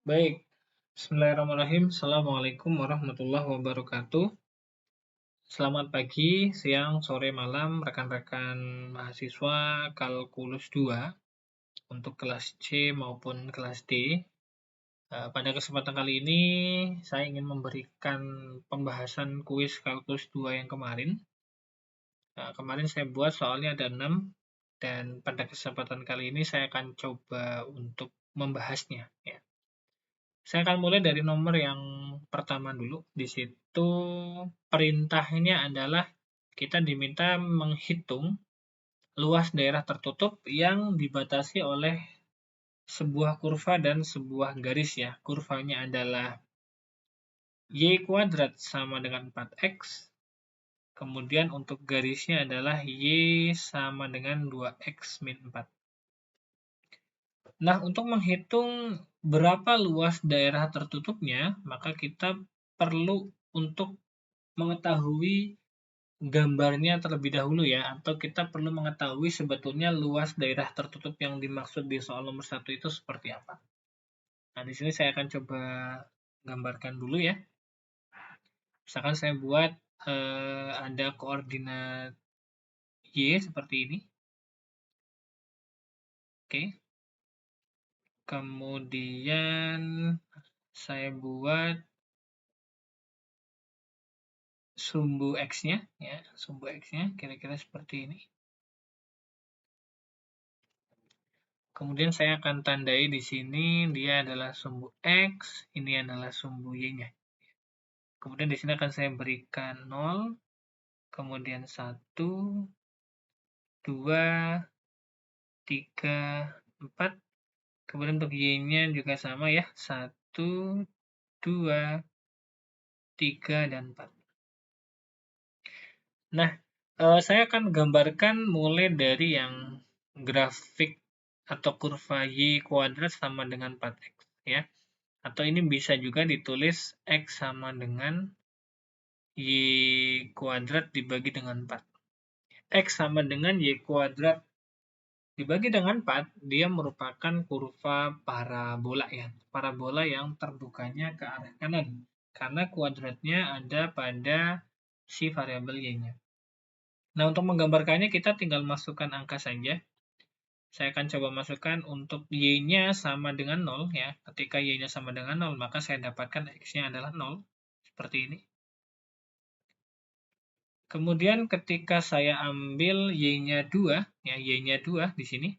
Baik, Bismillahirrahmanirrahim. Assalamualaikum warahmatullahi wabarakatuh. Selamat pagi, siang, sore, malam, rekan-rekan mahasiswa Kalkulus 2 untuk kelas C maupun kelas D. Pada kesempatan kali ini, saya ingin memberikan pembahasan kuis Kalkulus 2 yang kemarin. Kemarin saya buat soalnya ada 6, dan pada kesempatan kali ini saya akan coba untuk membahasnya. Ya. Saya akan mulai dari nomor yang pertama dulu. Di situ perintahnya adalah kita diminta menghitung luas daerah tertutup yang dibatasi oleh sebuah kurva dan sebuah garis ya. Kurvanya adalah y kuadrat sama dengan 4x. Kemudian untuk garisnya adalah y sama dengan 2x min 4. Nah, untuk menghitung berapa luas daerah tertutupnya, maka kita perlu untuk mengetahui gambarnya terlebih dahulu ya, atau kita perlu mengetahui sebetulnya luas daerah tertutup yang dimaksud di soal nomor 1 itu seperti apa. Nah, di sini saya akan coba gambarkan dulu ya. Misalkan saya buat ada koordinat Y seperti ini. Oke. Kemudian saya buat sumbu X-nya ya, sumbu X-nya kira-kira seperti ini. Kemudian saya akan tandai di sini dia adalah sumbu X, ini adalah sumbu Y-nya. Kemudian di sini akan saya berikan 0, kemudian 1, 2, 3, 4. Kemudian untuk Y-nya juga sama ya, 1, 2, 3, dan 4. Nah, saya akan gambarkan mulai dari yang grafik atau kurva Y kuadrat sama dengan 4X ya. Atau ini bisa juga ditulis X sama dengan Y kuadrat dibagi dengan 4. X sama dengan Y kuadrat dibagi dengan 4, dia merupakan kurva parabola ya. Parabola yang terbukanya ke arah kanan. Karena kuadratnya ada pada si variabel Y-nya. Nah, untuk menggambarkannya kita tinggal masukkan angka saja. Saya akan coba masukkan untuk Y-nya sama dengan 0 ya. Ketika Y-nya sama dengan 0, maka saya dapatkan X-nya adalah 0. Seperti ini. Kemudian ketika saya ambil Y-nya 2, ya Y-nya 2 di sini,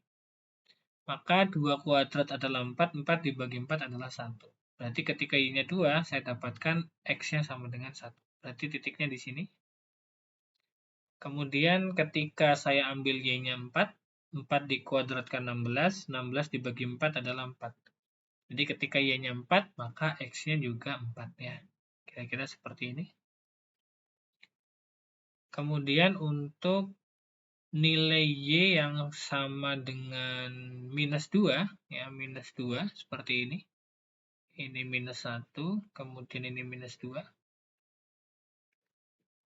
maka 2 kuadrat adalah 4, 4 dibagi 4 adalah 1. Berarti ketika Y-nya 2, saya dapatkan X-nya sama dengan 1. Berarti titiknya di sini. Kemudian ketika saya ambil Y-nya 4, 4 dikuadratkan 16, 16 dibagi 4 adalah 4. Jadi ketika Y-nya 4, maka X-nya juga 4 ya. Kira-kira seperti ini. Kemudian untuk nilai Y yang sama dengan minus 2, ya minus 2 seperti ini. Ini minus 1, kemudian ini minus 2.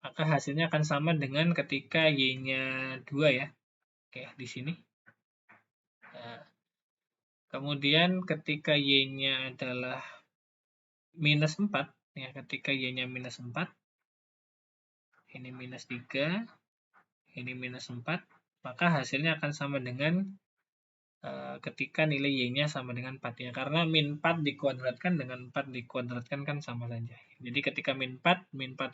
Maka hasilnya akan sama dengan ketika Y-nya 2 ya. Oke, di sini. Nah, kemudian ketika Y-nya adalah minus 4, ya ketika Y-nya minus 4, ini minus 3, ini minus 4, maka hasilnya akan sama dengan ketika nilai Y-nya sama dengan 4 ya. Karena min 4 dikuadratkan dengan 4 dikuadratkan kan sama saja. Jadi ketika min 4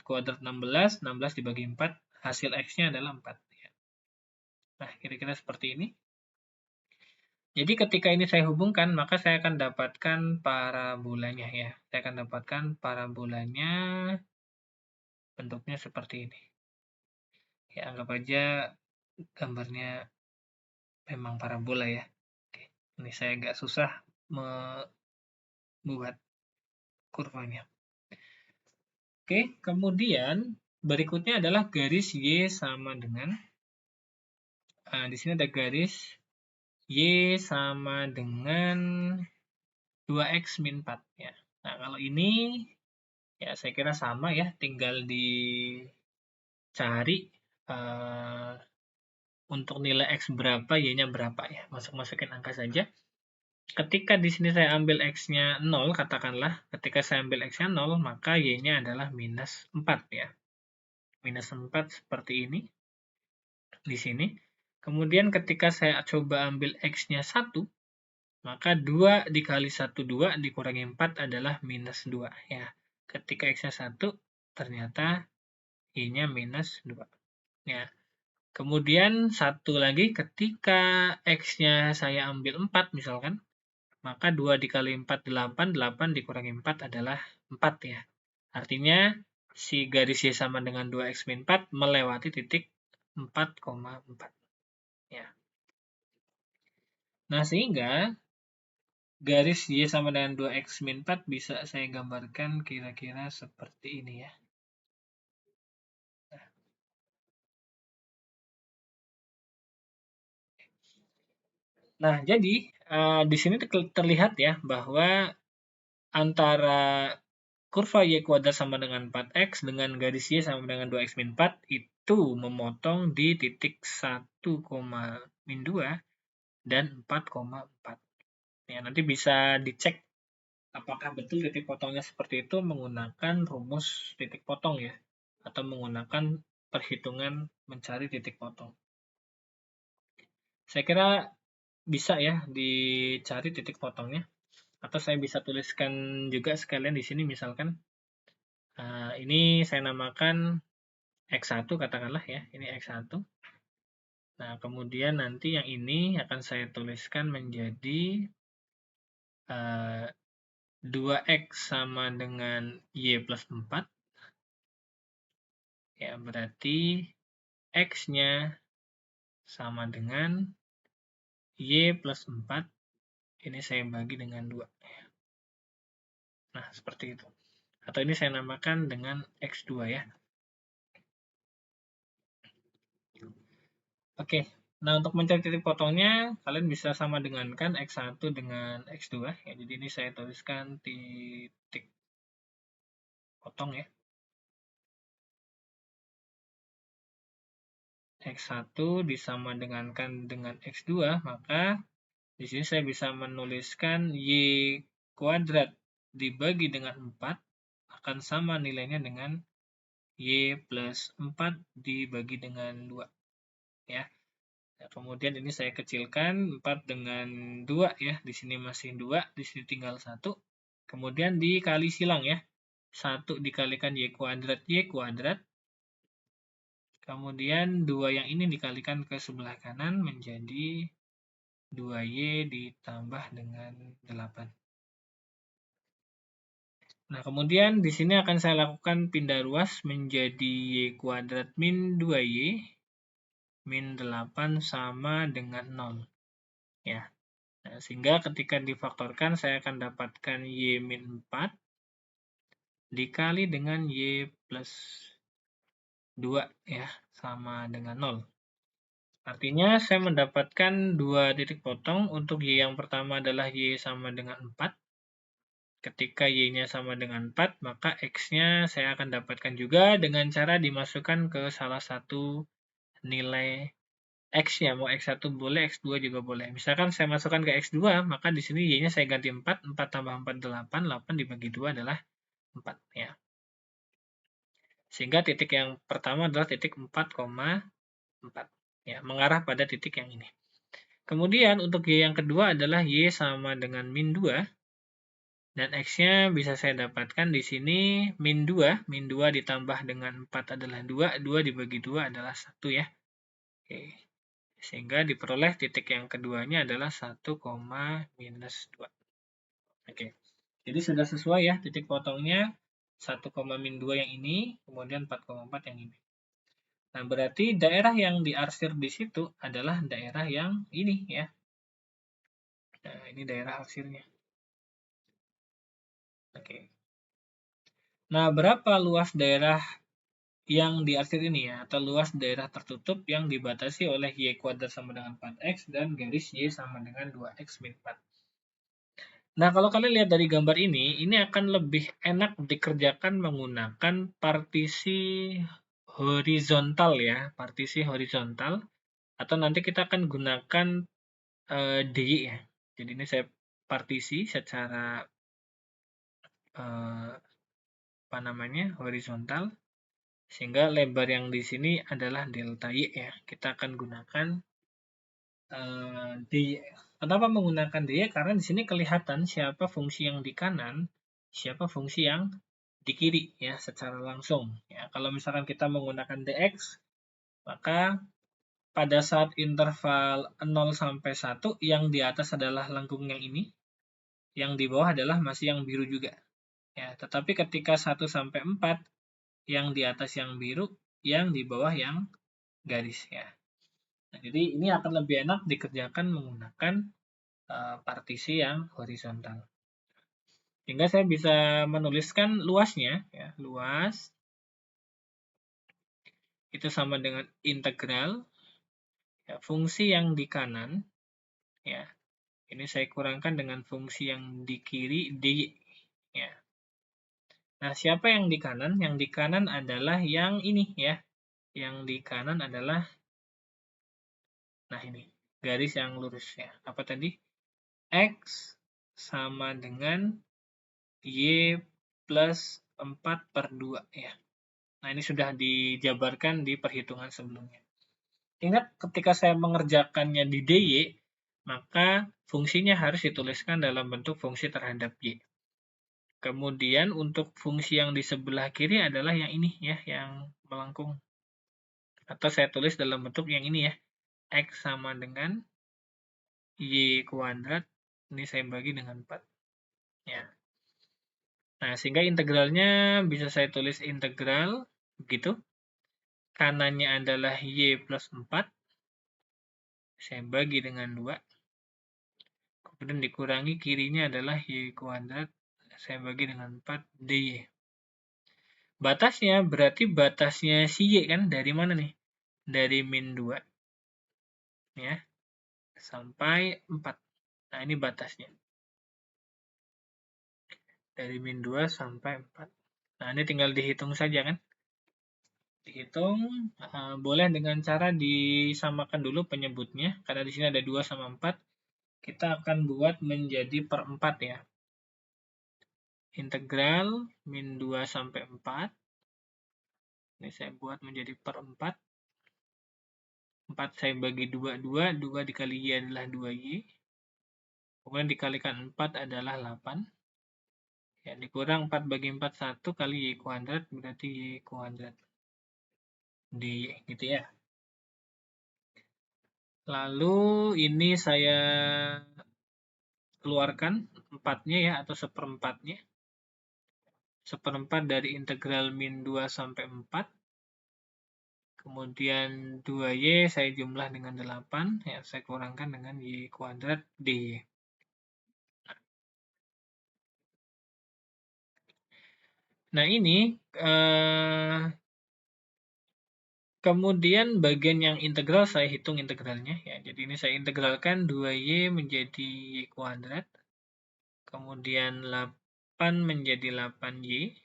kuadrat 16, 16 dibagi 4, hasil X-nya adalah 4. Ya. Nah, kira-kira seperti ini. Jadi ketika ini saya hubungkan, maka saya akan dapatkan parabolanya ya. Saya akan dapatkan parabolanya bentuknya seperti ini. Ya, anggap aja gambarnya memang parabola ya. Oke, ini saya agak susah membuat kurvanya. Oke, kemudian berikutnya adalah garis Y sama dengan, di sini ada garis Y sama dengan 2X min 4 ya. Nah, kalau ini ya saya kira sama ya, tinggal dicari untuk nilai X berapa, Y-nya berapa ya. Masukin angka saja. ketika di sini saya ambil X-nya 0, katakanlah, ketika saya ambil X-nya 0, maka Y-nya adalah minus 4 ya. Minus 4 seperti ini, di sini. Kemudian ketika saya coba ambil X-nya 1, maka 2 dikali 1, 2, dikurangi 4 adalah minus 2 ya. Ketika X-nya 1, ternyata Y-nya minus 2. Ya. Kemudian satu lagi, ketika X-nya saya ambil 4 misalkan, maka 2 dikali 4, 8, 8 dikurangi 4 adalah 4 ya. Artinya, si garis Y sama dengan 2X min 4 melewati titik 4,4. Ya. Nah, sehingga garis Y sama dengan 2X min 4 bisa saya gambarkan kira-kira seperti ini ya. Nah, jadi di sini terlihat ya bahwa antara kurva Y kuadrat sama dengan 4X dengan garis Y sama dengan 2X min 4 itu memotong di titik 1,2 dan 4,4. Ya, nanti bisa dicek apakah betul titik potongnya seperti itu menggunakan rumus titik potong ya, atau menggunakan perhitungan mencari titik potong. Saya kira bisa ya dicari titik potongnya, atau saya bisa tuliskan juga sekalian di sini misalkan. Ini saya namakan X1 katakanlah ya, ini X1. Nah, kemudian nanti yang ini akan saya tuliskan menjadi 2X sama dengan Y plus 4. Ya, berarti X-nya sama dengan Y plus 4. Ini saya bagi dengan 2. Nah, seperti itu. Atau ini saya namakan dengan X2 ya. Oke, nah untuk mencari titik potongnya, kalian bisa sama dengankan X1 dengan X2. Ya, jadi ini saya tuliskan titik potong ya. X1 disama dengankan dengan X2, maka di sini saya bisa menuliskan Y kuadrat dibagi dengan 4 akan sama nilainya dengan Y plus 4 dibagi dengan 2. Ya. Nah, kemudian ini saya kecilkan 4 dengan 2 ya. Di sini masih 2, di sini tinggal 1. Kemudian dikali silang ya. 1 dikalikan Y kuadrat. Kemudian 2 yang ini dikalikan ke sebelah kanan menjadi 2Y ditambah dengan 8. Nah, kemudian di sini akan saya lakukan pindah ruas menjadi Y kuadrat min 2Y min 8 sama dengan 0. Ya. Nah, sehingga ketika difaktorkan saya akan dapatkan Y min 4 dikali dengan Y plus 2 ya, sama dengan 0. Artinya saya mendapatkan dua titik potong. Untuk Y yang pertama adalah Y sama dengan 4. Ketika Y-nya sama dengan 4, maka X-nya saya akan dapatkan juga dengan cara dimasukkan ke salah satu nilai X-nya. Mau X1 boleh, X2 juga boleh. Misalkan saya masukkan ke X2, maka di sini Y-nya saya ganti 4. 4 tambah 4, 8. 8 dibagi 2 adalah 4. Ya. Sehingga titik yang pertama adalah titik 4,4. Ya, mengarah pada titik yang ini. Kemudian untuk Y yang kedua adalah Y sama dengan min 2. Dan X-nya bisa saya dapatkan di sini min 2. Min 2 ditambah dengan 4 adalah 2. 2 dibagi 2 adalah 1 ya. Oke. Sehingga diperoleh titik yang keduanya adalah 1, minus 2. Oke. Jadi sudah sesuai ya titik potongnya 1, min 2 yang ini, kemudian 4,4 yang ini. Nah, berarti daerah yang diarsir di situ adalah daerah yang ini ya. Nah, ini daerah arsirnya. Oke. Nah, berapa luas daerah yang diarsir ini ya, atau luas daerah tertutup yang dibatasi oleh Y kuadrat sama dengan 4X dan garis Y sama dengan 2X min 4. Nah, kalau kalian lihat dari gambar ini akan lebih enak dikerjakan menggunakan partisi horizontal ya, partisi horizontal, atau nanti kita akan gunakan DY ya. Jadi ini saya partisi secara horizontal, sehingga lebar yang di sini adalah delta Y ya. Kita akan gunakan dy. Kenapa menggunakan dy? Karena di sini kelihatan siapa fungsi yang di kanan, siapa fungsi yang di kiri ya secara langsung. Ya, kalau misalkan kita menggunakan dx, maka pada saat interval 0 sampai 1 yang di atas adalah lengkung yang ini, yang di bawah adalah masih yang biru juga. Ya, tetapi ketika 1 sampai 4 yang di atas yang biru, yang di bawah yang garis ya. Nah, jadi ini akan lebih enak dikerjakan menggunakan partisi yang horizontal. Sehingga saya bisa menuliskan luasnya ya, luas itu sama dengan integral ya, fungsi yang di kanan ya. Ini saya kurangkan dengan fungsi yang di kiri dy ya. Nah, siapa yang di kanan? Yang di kanan adalah yang ini ya. Yang di kanan adalah, nah ini, garis yang lurus ya. Apa tadi? X sama dengan Y plus 4/2 ya. Nah, ini sudah dijabarkan di perhitungan sebelumnya. Ingat, ketika saya mengerjakannya di dy, maka fungsinya harus dituliskan dalam bentuk fungsi terhadap y. Kemudian untuk fungsi yang di sebelah kiri adalah yang ini ya, yang melengkung. Atau saya tulis dalam bentuk yang ini ya, x sama dengan y kuadrat, ini saya bagi dengan 4. Ya. Nah, sehingga integralnya bisa saya tulis integral, begitu. Kanannya adalah y plus 4, saya bagi dengan 2. Kemudian dikurangi kirinya adalah y kuadrat, saya bagi dengan 4 dy. Batasnya berarti batasnya si y kan dari mana nih? Dari min 2 ya sampai 4. Nah, ini batasnya. Dari min 2 sampai 4. Nah, ini tinggal dihitung saja kan? Dihitung boleh dengan cara disamakan dulu penyebutnya karena di sini ada 2 sama 4. Kita akan buat menjadi per 4 ya. Integral min 2 sampai 4. Ini saya buat menjadi per 4. 4 saya bagi 2, 2 dikali y adalah 2y. Kemudian dikalikan 4 adalah 8. Ya, dikurang 4 bagi 4, 1 kali y kuadrat, berarti y kuadrat. Di, gitu ya. Lalu ini saya keluarkan 4-nya ya, atau seperempatnya. Seperempat dari integral min 2 sampai 4. Kemudian 2y saya jumlah dengan 8, ya saya kurangkan dengan y kuadrat dy. Nah, ini kemudian bagian yang integral saya hitung integralnya ya. Jadi ini saya integralkan 2y menjadi y kuadrat. Kemudian 8 menjadi 8y.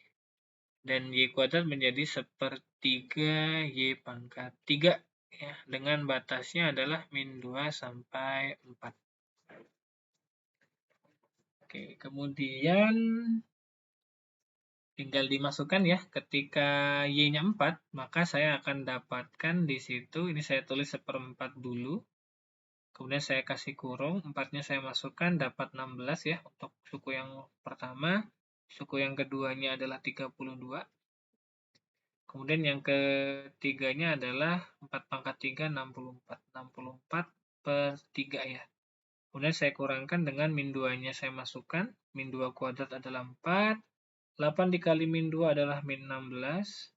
Dan y kuadrat menjadi sepertiga y pangkat 3 ya. Dengan batasnya adalah min 2 sampai 4. Oke, kemudian tinggal dimasukkan ya, ketika y-nya 4, maka saya akan dapatkan di situ, ini saya tulis seperempat dulu, kemudian saya kasih kurung, 4-nya saya masukkan, dapat 16 ya, untuk suku yang pertama, suku yang keduanya adalah 32, kemudian yang ketiganya adalah 4 pangkat 3, 64, 64 per 3 ya. Kemudian saya kurangkan dengan min 2-nya saya masukkan, min 2 kuadrat adalah 4, 8 dikali min 2 adalah min 16.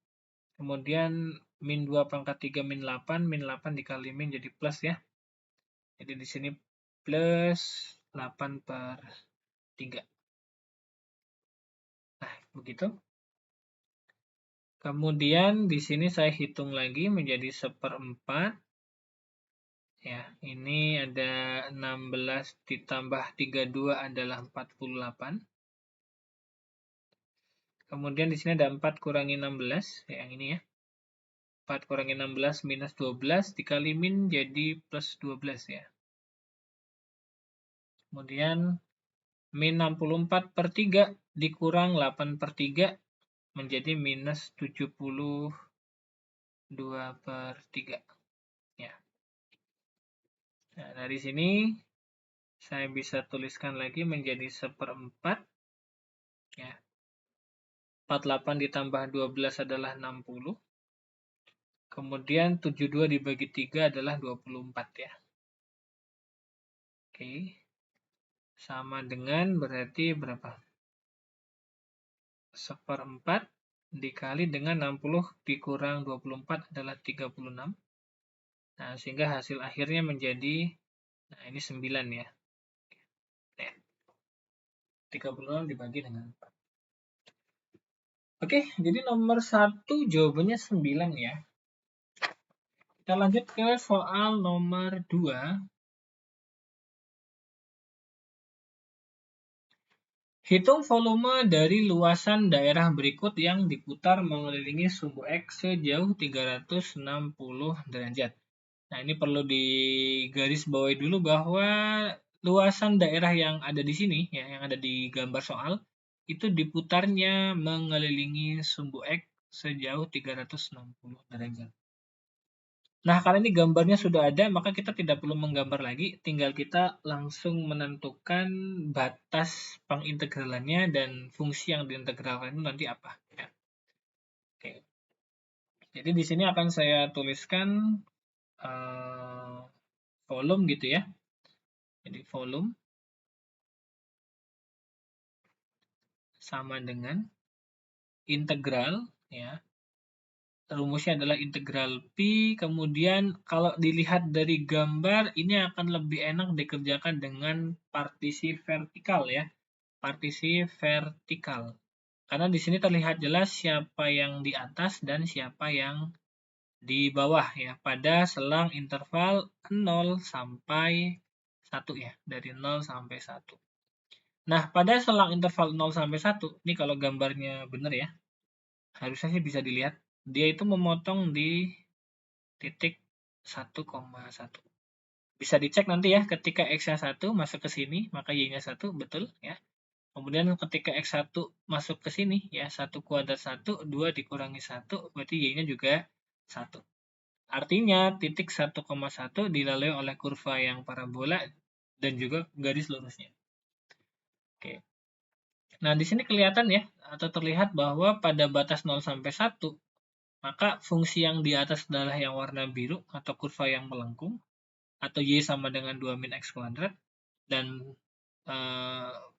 Kemudian min 2 pangkat 3 min 8. Min 8 dikali min jadi plus ya. Jadi di sini plus 8 per 3. Nah, begitu. Kemudian di sini saya hitung lagi menjadi seperempat. Ya, ini ada 16 ditambah 32 adalah 48. Kemudian di sini ada 4 kurangi 16, yang ini ya. 4 kurangi 16 minus 12 dikali min jadi plus 12 ya. Kemudian min 64/3 dikurang 8/3 menjadi minus 72/3. Ya. Nah, dari sini saya bisa tuliskan lagi menjadi 1/4. Ya. 48 ditambah 12 adalah 60. Kemudian 72 dibagi 3 adalah 24 ya. Oke. Sama dengan berarti berapa? 1/4 dikali dengan 60 dikurang 24 adalah 36. Nah, sehingga hasil akhirnya menjadi, nah ini 9 ya. 36 dibagi dengan 4. Oke, jadi nomor 1 jawabannya 9 ya. Kita lanjut ke soal nomor 2. Hitung volume dari luasan daerah berikut yang diputar mengelilingi sumbu X sejauh 360 derajat. Nah, ini perlu digarisbawahi dulu bahwa luasan daerah yang ada di sini, ya, yang ada di gambar soal, itu diputarnya mengelilingi sumbu X sejauh 360 derajat. Nah, karena ini gambarnya sudah ada, maka kita tidak perlu menggambar lagi, tinggal kita langsung menentukan batas pengintegralannya dan fungsi yang diintegralkan itu nanti apa. Ya. Oke. Jadi di sini akan saya tuliskan volume gitu ya. Jadi volume sama dengan integral, ya. Rumusnya adalah integral Pi, kemudian kalau dilihat dari gambar, ini akan lebih enak dikerjakan dengan partisi vertikal ya. Partisi vertikal. Karena di sini terlihat jelas siapa yang di atas dan siapa yang di bawah ya, pada selang interval 0 sampai 1 ya, dari 0 sampai 1. Nah, pada selang interval 0 sampai 1, ini kalau gambarnya benar ya, harusnya sih bisa dilihat, dia itu memotong di titik 1,1. Bisa dicek nanti ya, ketika X-nya 1 masuk ke sini, maka Y-nya 1, betul ya. Kemudian ketika X1 masuk ke sini, ya 1 kuadrat 1, 2 dikurangi 1, berarti Y-nya juga 1. Artinya titik 1,1 dilalui oleh kurva yang parabola dan juga garis lurusnya. Oke. Nah, di sini kelihatan ya, atau terlihat bahwa pada batas 0 sampai 1, maka fungsi yang di atas adalah yang warna biru atau kurva yang melengkung, atau Y sama dengan 2 min X kuadrat, dan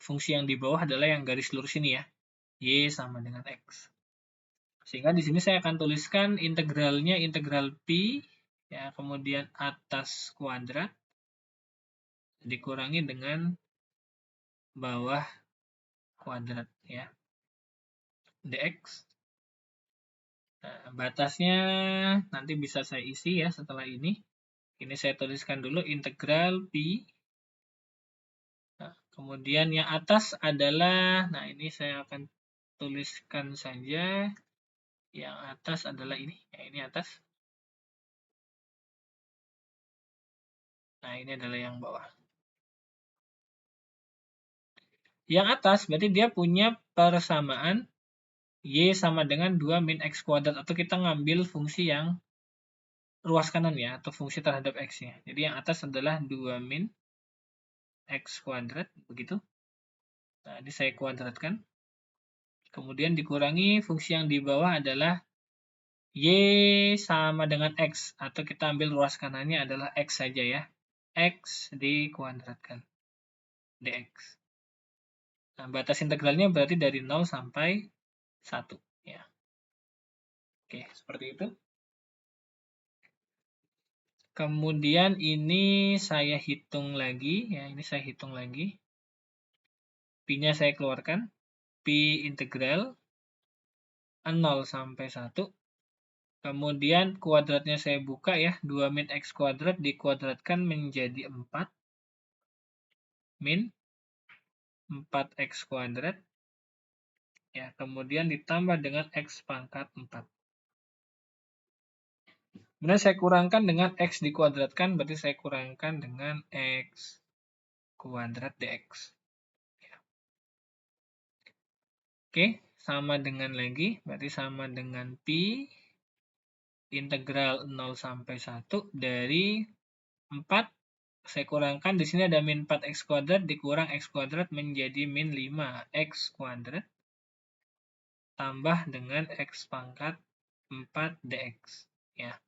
fungsi yang di bawah adalah yang garis lurus ini ya, Y sama dengan X. Sehingga di sini saya akan tuliskan integralnya integral Pi, ya, kemudian atas kuadrat dikurangi dengan bawah kuadrat ya, dx. Nah, batasnya nanti bisa saya isi ya setelah ini. Ini saya tuliskan dulu integral Pi. Nah, kemudian yang atas adalah, nah ini saya akan tuliskan saja, yang atas adalah ini, ya ini atas. Nah, ini adalah yang bawah. Yang atas berarti dia punya persamaan Y sama dengan 2 min X kuadrat, atau kita ngambil fungsi yang ruas kanan ya, atau fungsi terhadap X-nya. Jadi yang atas adalah 2 min X kuadrat, begitu. Nah, ini saya kuadratkan. Kemudian dikurangi fungsi yang di bawah adalah Y sama dengan X, atau kita ambil ruas kanannya adalah X saja ya. X dikuadratkan, dx. Nah, batas integralnya berarti dari 0 sampai 1. Ya. Oke, seperti itu. Kemudian ini saya hitung lagi, ya ini saya hitung lagi. Pi-nya saya keluarkan, Pi integral 0 sampai 1. Kemudian kuadratnya saya buka ya, 2 min X kuadrat dikuadratkan menjadi 4 min 4X kuadrat. Ya, kemudian ditambah dengan X pangkat 4. Kemudian saya kurangkan dengan X dikuadratkan, berarti saya kurangkan dengan X kuadrat dx. Oke, sama dengan lagi, berarti sama dengan Pi integral 0 sampai 1 dari 4. Saya kurangkan, di sini ada min 4x kuadrat, dikurang x kuadrat menjadi min 5x kuadrat, tambah dengan x pangkat 4 dx. Ya.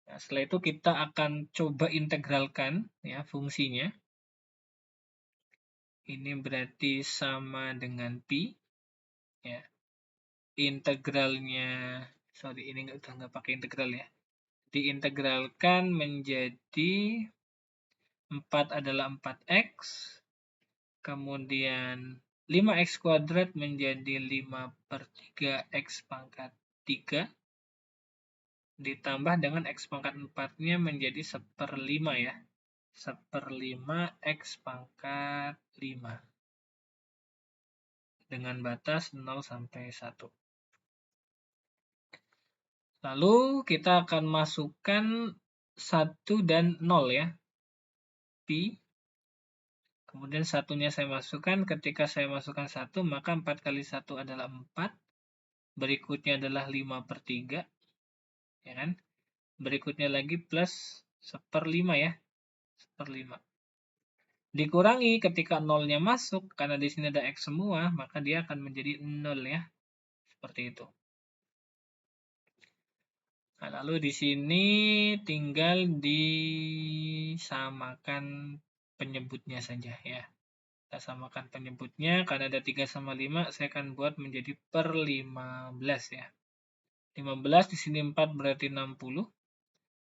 Nah, setelah itu kita akan coba integralkan ya fungsinya. Ini berarti sama dengan Pi. Ya. Integralnya, sorry ini udah nggak pakai integral ya. Diintegralkan menjadi 4 adalah 4x, kemudian 5x kuadrat menjadi 5/3 x pangkat 3, ditambah dengan x pangkat 4-nya menjadi 1/5 ya. 1/5 x pangkat 5 dengan batas 0 sampai 1. Lalu kita akan masukkan 1 dan 0 ya. Pi. Kemudian satunya saya masukkan, ketika saya masukkan 1, maka 4 kali 1 adalah 4. Berikutnya adalah 5/3. Ya kan? Berikutnya lagi plus 1/5 ya. 1/5. Dikurangi ketika 0-nya masuk, karena di sini ada X semua, maka dia akan menjadi 0 ya. Seperti itu. Nah, lalu di sini tinggal disamakan penyebutnya saja ya. Kita samakan penyebutnya, karena ada 3 sama 5, saya akan buat menjadi per 15 ya. 15 di sini 4 berarti 60.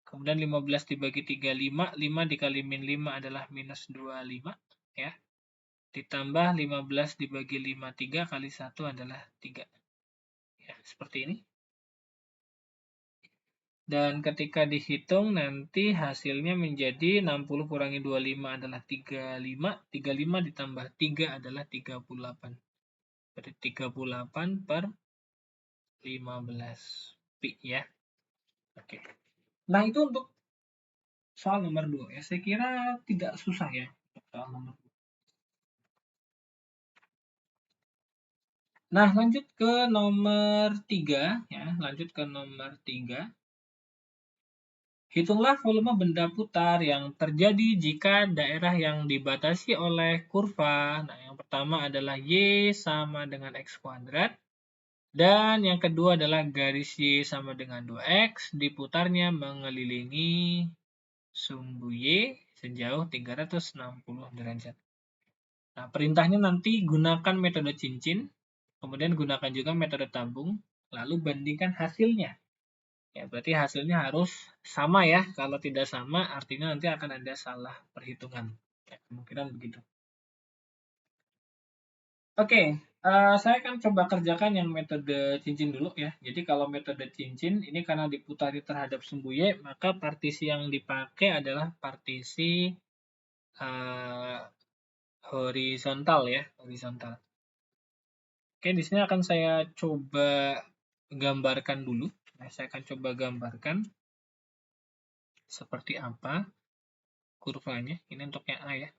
Kemudian 15 dibagi 3, 5. 5 dikali min 5 adalah minus 25 ya. Ditambah 15 dibagi 5, 3 kali 1 adalah 3. Ya, seperti ini. Dan ketika dihitung nanti hasilnya menjadi 60 kurangi 25 adalah 35. 35 ditambah 3 adalah 38. Berarti 38/15 pi ya. Oke. Nah, itu untuk soal nomor 2 ya. Saya kira tidak susah ya untuk soal nomor 2. Nah, lanjut ke nomor 3 ya. Lanjut ke nomor 3. Hitunglah volume benda putar yang terjadi jika daerah yang dibatasi oleh kurva. Nah, yang pertama adalah Y sama dengan X kuadrat. Dan yang kedua adalah garis Y sama dengan 2X diputarnya mengelilingi sumbu Y sejauh 360 derajat. Nah, perintahnya nanti gunakan metode cincin, kemudian gunakan juga metode tabung, lalu bandingkan hasilnya. Ya, berarti hasilnya harus sama ya. Kalau tidak sama, artinya nanti akan ada salah perhitungan. Ya, kemungkinan begitu. Oke, saya akan coba kerjakan yang metode cincin dulu ya. Jadi kalau metode cincin, ini karena diputari terhadap sumbu Y, maka partisi yang dipakai adalah partisi horizontal ya, horizontal. Oke, di sini akan saya coba gambarkan dulu. Nah, saya akan coba gambarkan seperti apa kurvanya. Ini untuk yang A ya.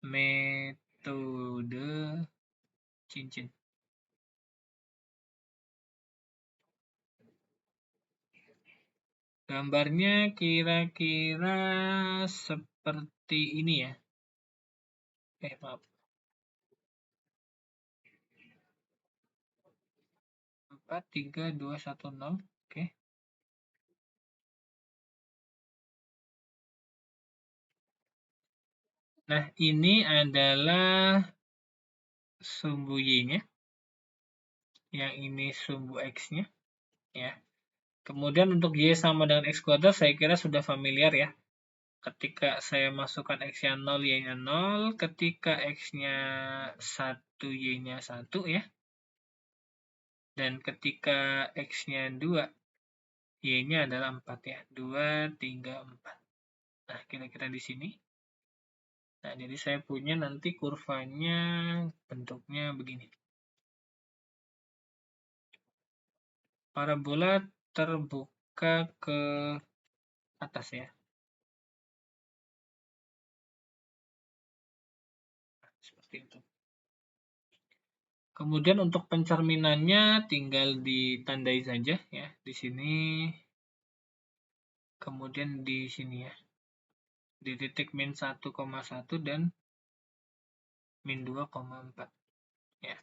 Metode cincin. Gambarnya kira-kira seperti ini ya. Maaf. 4, 3, 2, 1, 0. Oke. Nah, ini adalah sumbu Y-nya. Yang ini sumbu X-nya. Ya. Kemudian untuk Y sama dengan X kuadrat, saya kira sudah familiar ya. Ketika saya masukkan X-nya 0, Y-nya 0. Ketika X-nya 1, Y-nya 1 ya. Dan ketika X-nya 2, Y-nya adalah 4 ya. 2, 3, 4. Nah, kira-kira di sini. Nah, jadi saya punya nanti kurvanya bentuknya begini. Parabola terbuka ke atas ya. Seperti itu. Kemudian untuk pencerminannya tinggal ditandai saja ya di sini, kemudian di sini ya, di titik min 1,1 dan min 2,4 ya.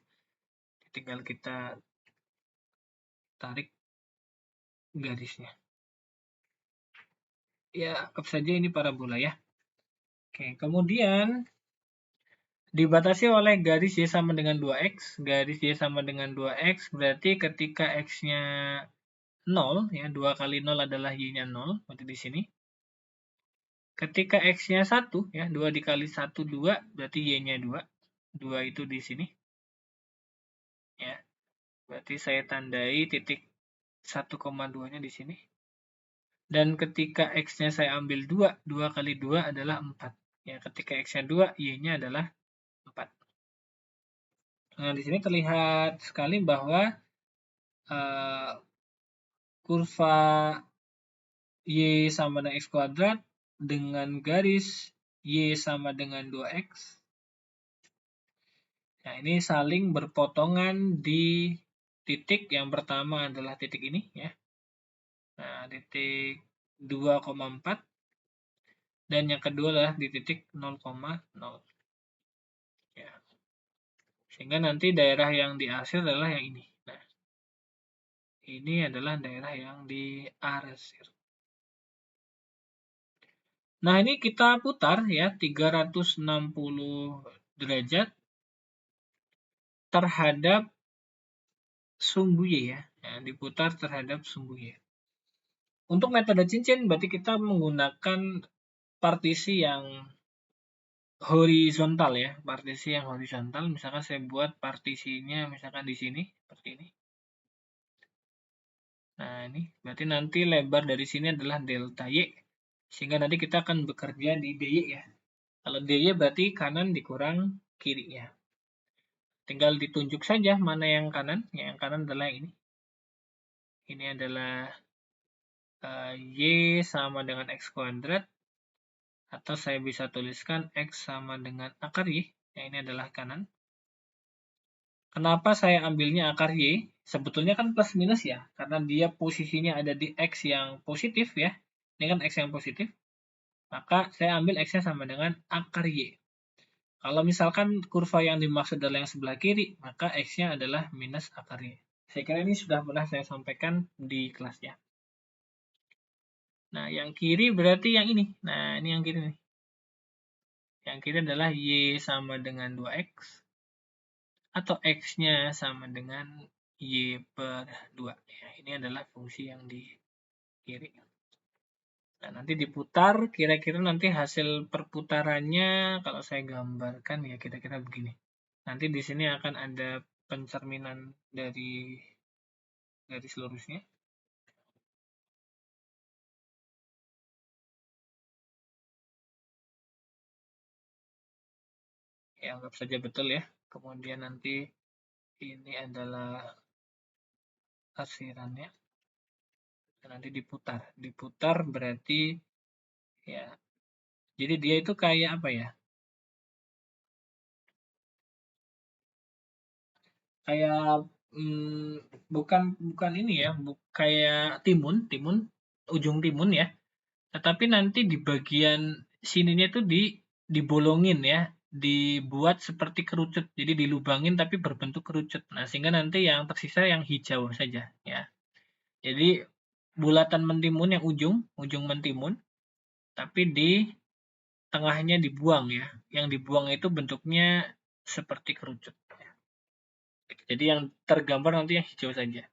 Tinggal kita tarik garisnya. Ya, anggap saja ini parabola ya. Oke, kemudian dibatasi oleh garis Y sama dengan 2X. Garis Y sama dengan 2X berarti ketika X-nya 0, ya 2 kali 0 adalah Y-nya 0, berarti di sini. Ketika X-nya 1, ya 2 dikali 1, 2, berarti Y-nya 2. 2 itu di sini. Ya, berarti saya tandai titik 1,2-nya di sini. Dan ketika X-nya saya ambil 2, 2 kali 2 adalah 4. Ya, ketika X-nya 2, Y-nya adalah 4. Nah, di sini terlihat sekali bahwa kurva Y sama dengan X kuadrat dengan garis Y sama dengan 2X. Nah, ini saling berpotongan di titik yang pertama adalah titik ini ya. Nah, titik 2,4 dan yang kedua adalah di titik 0,0. Ya. Sehingga nanti daerah yang diarsir adalah yang ini. Nah, ini adalah daerah yang diarsir. Nah, ini kita putar ya 360 derajat terhadap sumbu Y ya. Ya, diputar terhadap sumbu Y. Untuk metode cincin berarti kita menggunakan partisi yang horizontal ya, partisi yang horizontal. Misalkan saya buat partisinya misalkan di sini seperti ini. Nah, ini berarti nanti lebar dari sini adalah delta Y, sehingga nanti kita akan bekerja di DY ya. Kalau DY berarti kanan dikurang kiri ya. Tinggal ditunjuk saja mana yang kanan. Yang kanan adalah ini. Ini adalah Y sama dengan X kuadrat. Atau saya bisa tuliskan X sama dengan akar Y. Ya, ini adalah kanan. Kenapa saya ambilnya akar Y? Sebetulnya kan plus minus ya. Karena dia posisinya ada di X yang positif ya. Ini kan X yang positif. Maka saya ambil X-nya sama dengan akar Y. Kalau misalkan kurva yang dimaksud adalah yang sebelah kiri, maka X-nya adalah minus akar Y. Saya kira ini sudah pernah saya sampaikan di kelasnya. Nah, yang kiri berarti yang ini. Nah, ini yang kiri nih. Yang kiri adalah Y sama dengan 2X. Atau X-nya sama dengan Y per 2. Ya, ini adalah fungsi yang di kiri. Nah, nanti diputar, kira-kira nanti hasil perputarannya, kalau saya gambarkan ya kira-kira begini. Nanti di sini akan ada pencerminan dari garis lurusnya. Ya, anggap saja betul ya. Kemudian nanti ini adalah arsirannya. Dan nanti diputar. Diputar berarti ya. Jadi dia itu kayak apa ya? Kayak bukan ini ya, kayak timun, ujung timun ya. Tetapi nanti di bagian sininya itu dibolongin ya, dibuat seperti kerucut. Jadi dilubangin tapi berbentuk kerucut. Nah, sehingga nanti yang tersisa yang hijau saja ya. Jadi bulatan mentimun yang ujung mentimun, tapi di tengahnya dibuang ya. Yang dibuang itu bentuknya seperti kerucut. Jadi yang tergambar nanti yang hijau saja.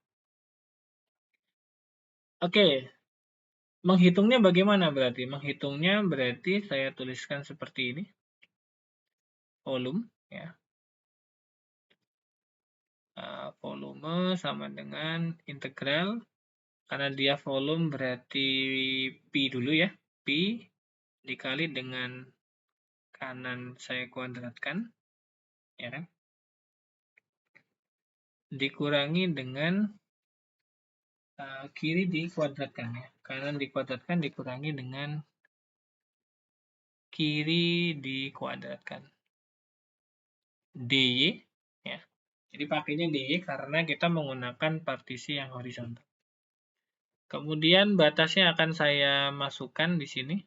Oke, menghitungnya bagaimana berarti? Menghitungnya berarti saya tuliskan seperti ini. Volume ya. Volume sama dengan integral. Karena dia volume berarti Pi dulu ya. Pi dikali dengan kanan saya kuadratkan. Ya kan? Dikurangi dengan kiri dikuadratkan ya. Kanan dikuadratkan dikurangi dengan kiri dikuadratkan. DY ya. Jadi pakainya DY karena kita menggunakan partisi yang horizontal. Kemudian batasnya akan saya masukkan di sini.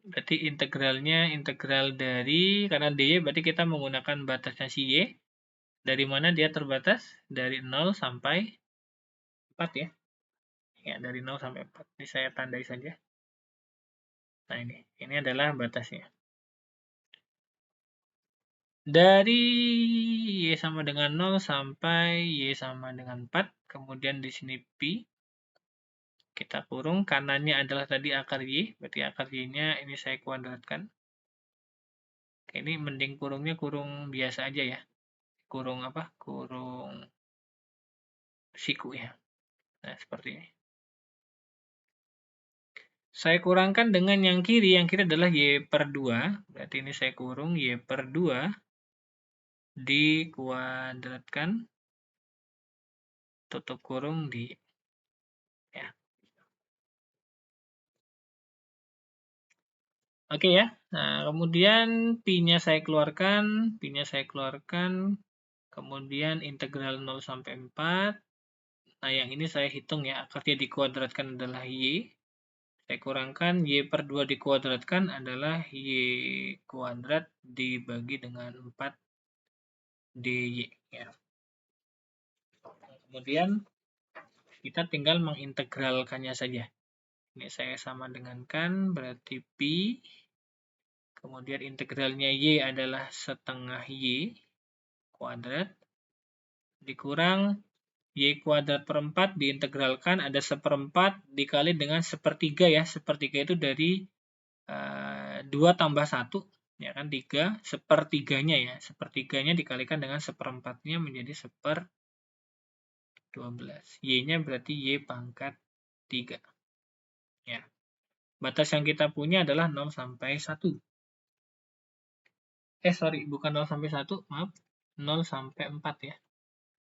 Berarti integralnya integral dari, karena DY berarti kita menggunakan batasnya si Y. Dari mana dia terbatas? Dari 0 sampai 4 ya. Ya, dari 0 sampai 4. Ini saya tandai saja. Nah, ini adalah batasnya. Dari Y sama dengan 0 sampai Y sama dengan 4. Kemudian di sini Pi. Kita kurung. Kanannya adalah tadi akar Y. Berarti akar Y-nya ini saya kuadratkan. Oke, ini mending kurungnya kurung biasa aja ya. Kurung apa? Kurung siku ya. Nah, seperti ini. Saya kurangkan dengan yang kiri. Yang kiri adalah Y per 2. Berarti ini saya kurung Y per 2 dikuadratkan, tutup kurung di ya. Oke ya. Nah, kemudian pi-nya saya keluarkan, kemudian integral 0 sampai 4. Nah, yang ini saya hitung ya, akarnya dikuadratkan adalah Y. Saya kurangkan Y per 2 dikuadratkan adalah Y kuadrat dibagi dengan 4 dy ya. Kemudian kita tinggal mengintegralkannya saja. Ini saya sama dengankan, berarti pi, kemudian integralnya Y adalah setengah Y kuadrat, dikurang Y kuadrat per 4 diintegralkan, ada seperempat dikali dengan sepertiga ya. Sepertiga itu dari 2 tambah 1, ya kan 3, sepertiganya ya. Sepertiganya dikalikan dengan seperempatnya menjadi 1/12. Y-nya berarti Y pangkat 3. Ya. Batas yang kita punya adalah 0 sampai 1. Sorry, bukan 0 sampai 1, maaf. 0 sampai 4 ya.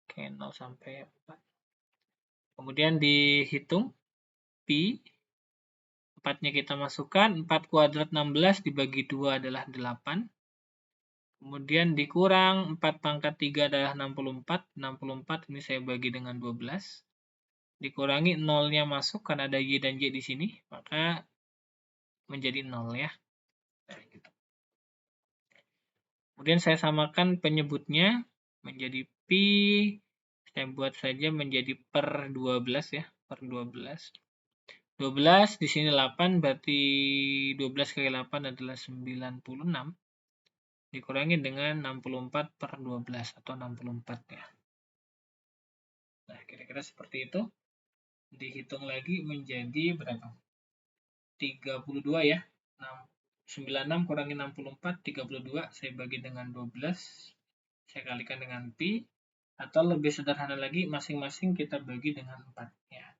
Oke, 0 sampai 4. Kemudian dihitung pi. 4-nya kita masukkan, 4 kuadrat 16 dibagi 2 adalah 8. Kemudian dikurang 4 pangkat 3 adalah 64. 64 ini saya bagi dengan 12. Dikurangi 0-nya masuk karena ada Y dan Y di sini, maka menjadi 0 ya. Nah, gitu. Kemudian saya samakan penyebutnya menjadi pi. Saya buat saja menjadi per 12 ya, per 12. 12 di sini 8, berarti 12 kali 8 adalah 96. Dikurangi dengan 64 per 12 atau 64 ya. Nah, kira-kira seperti itu. Dihitung lagi menjadi berapa? 32 ya. 96 kurangi 64, 32. Saya bagi dengan 12. Saya kalikan dengan pi. Atau lebih sederhana lagi, masing-masing kita bagi dengan 4. Ya.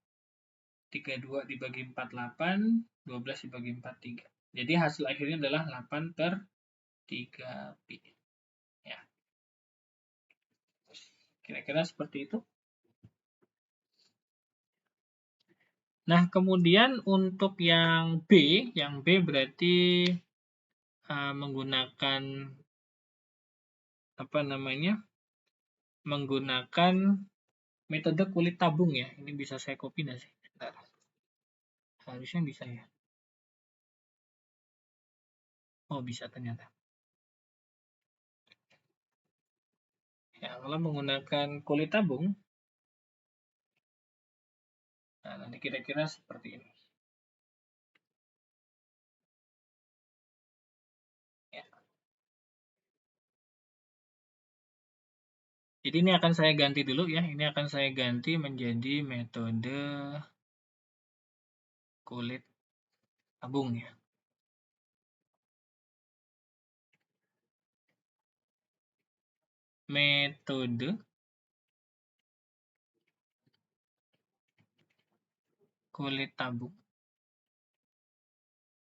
32 dibagi 4, 8. 12 dibagi 4, 3. Jadi hasil akhirnya adalah 8 per 3 pi. Ya. Kira-kira seperti itu. Nah, kemudian untuk yang B berarti menggunakan apa namanya? Menggunakan metode kulit tabung ya. Ini bisa saya copy nggak sih? Bentar. Harusnya bisa ya. Oh, bisa ternyata. Ya, kalau menggunakan kulit tabung, nah nanti kira-kira seperti ini. Ya. Jadi ini akan saya ganti dulu ya. Ini akan saya ganti menjadi metode kulit tabung ya. Metode kulit tabung.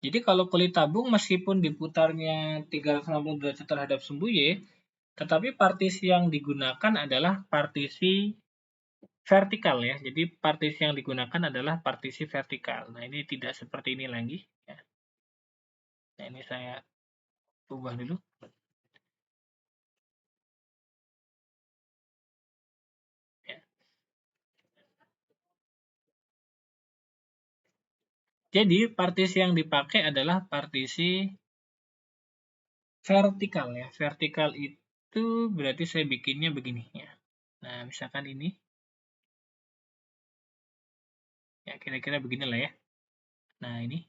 Jadi kalau kulit tabung meskipun diputarnya 360 derajat terhadap sumbu Y, tetapi partisi yang digunakan adalah partisi vertikal ya. Jadi partisi yang digunakan adalah partisi vertikal. Nah, ini tidak seperti ini lagi ya. Nah, ini saya ubah dulu. Jadi partisi yang dipakai adalah partisi vertikal ya. Vertikal itu berarti saya bikinnya begini ya. Nah, misalkan ini. Ya, kira-kira beginilah ya. Nah, ini.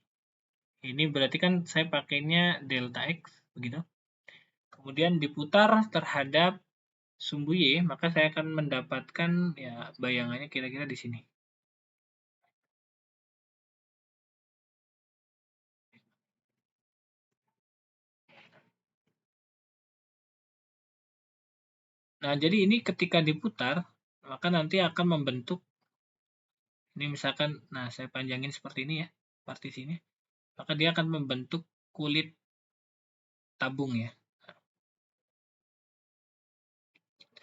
Ini berarti kan saya pakainya delta X, begitu. Kemudian diputar terhadap sumbu Y, maka saya akan mendapatkan ya bayangannya kira-kira di sini. Nah, jadi ini ketika diputar, maka nanti akan membentuk, ini misalkan, nah saya panjangin seperti ini ya, partisinya, maka dia akan membentuk kulit tabung ya,